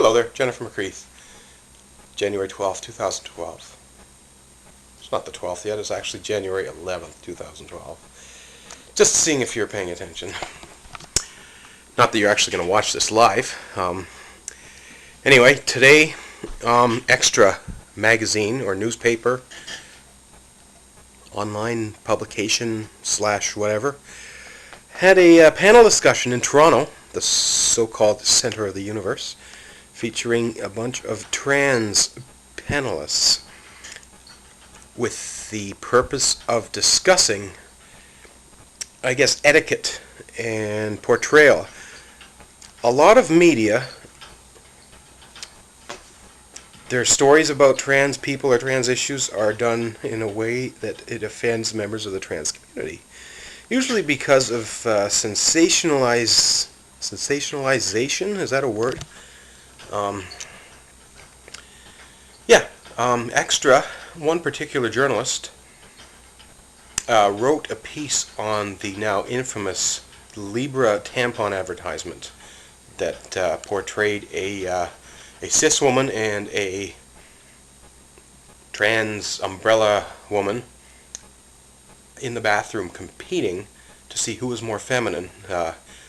Hello there, Jennifer McCreath, January 12th, 2012. It's not the 12th yet, it's actually January 11th, 2012. Just seeing if you're paying attention. Not that you're actually going to watch this live. Anyway, today, Xtra magazine or newspaper, online publication / whatever, had a panel discussion in Toronto, the so-called center of the universe, featuring a bunch of trans panelists with the purpose of discussing, I guess, etiquette and portrayal. A lot of media, their stories about trans people or trans issues are done in a way that it offends members of the trans community. Usually because of sensationalization, is that a word? Xtra, one particular journalist, wrote a piece on the now infamous Libra tampon advertisement that portrayed a cis woman and a trans umbrella woman in the bathroom competing to see who was more feminine.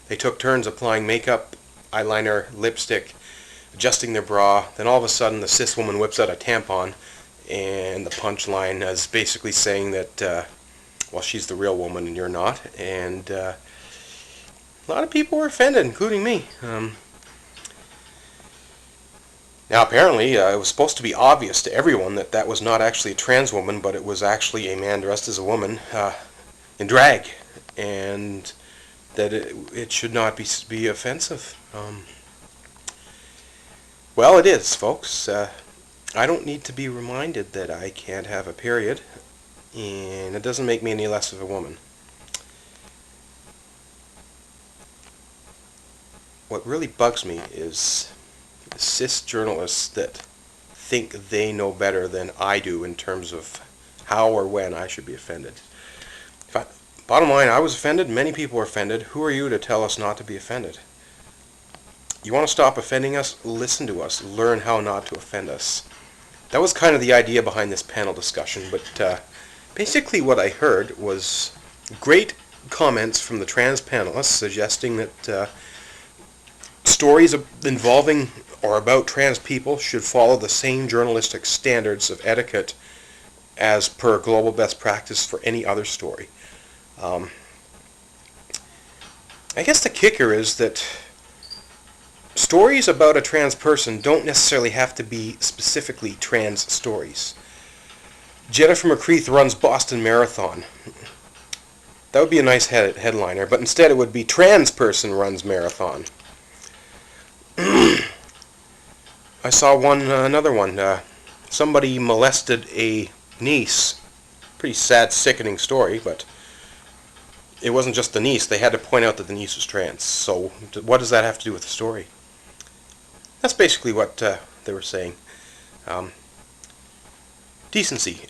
They took turns applying makeup, eyeliner, lipstick, adjusting their bra. Then all of a sudden the cis woman whips out a tampon, and the punchline is basically saying that, well, she's the real woman and you're not. And a lot of people were offended, including me. Now apparently it was supposed to be obvious to everyone that that was not actually a trans woman, but it was actually a man dressed as a woman in drag, and that it should not be offensive. Well, it is, folks. I don't need to be reminded that I can't have a period, and it doesn't make me any less of a woman. What really bugs me is cis journalists that think they know better than I do in terms of how or when I should be offended. Bottom line, I was offended, many people were offended. Who are you to tell us not to be offended? You want to stop offending us? Listen to us. Learn how not to offend us. That was kind of the idea behind this panel discussion, but basically what I heard was great comments from the trans panelists suggesting that stories involving or about trans people should follow the same journalistic standards of etiquette as per global best practice for any other story. I guess the kicker is that stories about a trans person don't necessarily have to be specifically trans stories. Jennifer McCreath runs Boston Marathon. That would be a nice headliner, but instead it would be trans person runs marathon. I saw another one. Somebody molested a niece. Pretty sad, sickening story, but it wasn't just the niece. They had to point out that the niece was trans. So what does that have to do with the story? That's basically what they were saying. Decency.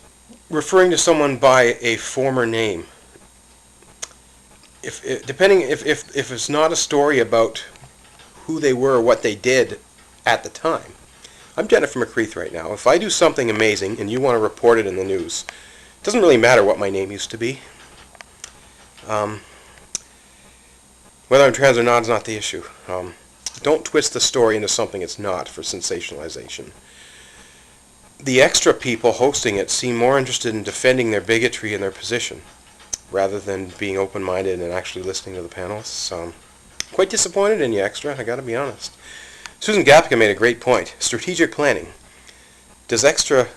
Referring to someone by a former name. If it's not a story about who they were or what they did at the time. I'm Jennifer McCreath right now. If I do something amazing and you want to report it in the news, it doesn't really matter what my name used to be. Whether I'm trans or not is not the issue. Don't twist the story into something it's not for sensationalization. The Xtra people hosting it seem more interested in defending their bigotry and their position rather than being open-minded and actually listening to the panelists. Quite disappointed in you, Xtra, I gotta be honest. Susan Gapka made a great point. Strategic planning. Does Xtra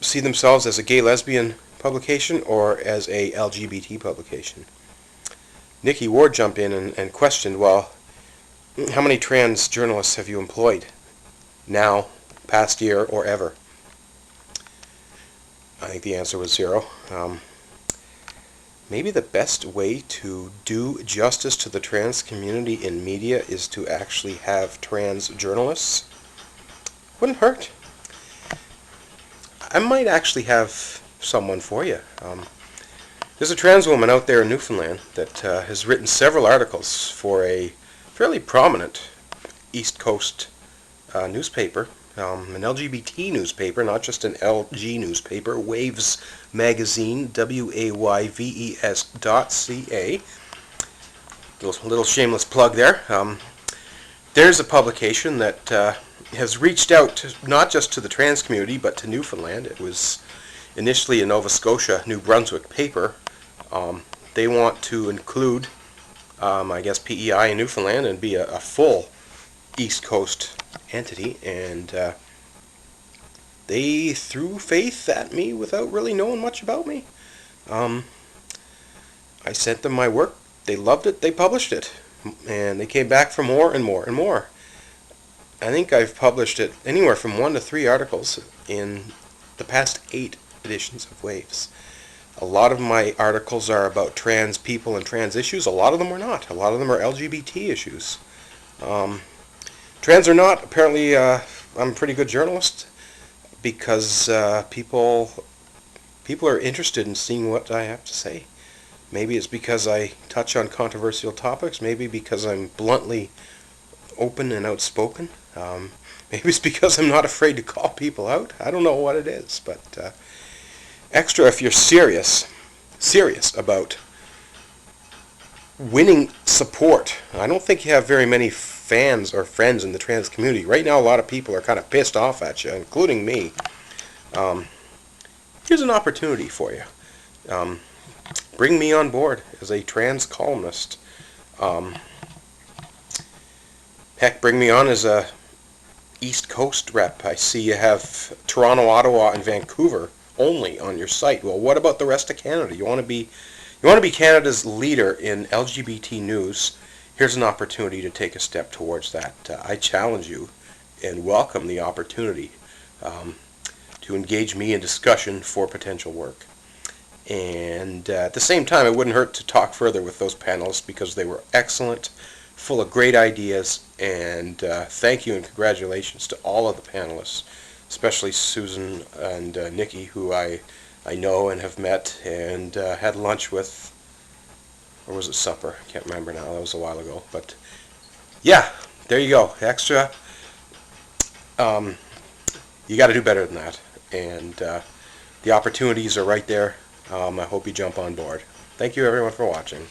see themselves as a gay-lesbian publication or as a LGBT publication? Nikki Ward jumped in and questioned, well, how many trans journalists have you employed? Now, past year, or ever? I think the answer was 0. Maybe the best way to do justice to the trans community in media is to actually have trans journalists. Wouldn't hurt. I might actually have someone for you. There's a trans woman out there in Newfoundland that has written several articles for a fairly prominent East Coast newspaper, an LGBT newspaper, not just an LG newspaper, Waves Magazine, WAYVES.ca. Little shameless plug there. There's a publication that has reached out not just to the trans community, but to Newfoundland. It was initially a Nova Scotia, New Brunswick paper. They want to include, I guess, PEI in Newfoundland and be a full East Coast entity, and they threw faith at me without really knowing much about me. I sent them my work. They loved it. They published it, and they came back for more and more and more. I think I've published it anywhere from 1 to 3 articles in the past 8 editions of Waves. A lot of my articles are about trans people and trans issues. A lot of them are not. A lot of them are LGBT issues. Trans or not, apparently I'm a pretty good journalist because people are interested in seeing what I have to say. Maybe it's because I touch on controversial topics. Maybe because I'm bluntly open and outspoken. Maybe it's because I'm not afraid to call people out. I don't know what it is, but Xtra, if you're serious about winning support. I don't think you have very many fans or friends in the trans community. Right now, a lot of people are kind of pissed off at you, including me. Here's an opportunity for you. Bring me on board as a trans columnist. Heck, bring me on as a East Coast rep. I see you have Toronto, Ottawa, and Vancouver only on your site. Well, what about the rest of Canada? You want to be Canada's leader in LGBT news. Here's an opportunity to take a step towards that. I challenge you and welcome the opportunity to engage me in discussion for potential work. And at the same time, it wouldn't hurt to talk further with those panelists because they were excellent, full of great ideas, and thank you and congratulations to all of the panelists, especially Susan and Nikki, who I know and have met and had lunch with, or was it supper? I can't remember now. That was a while ago. But yeah, there you go. Xtra. You got to do better than that, and the opportunities are right there. I hope you jump on board. Thank you, everyone, for watching.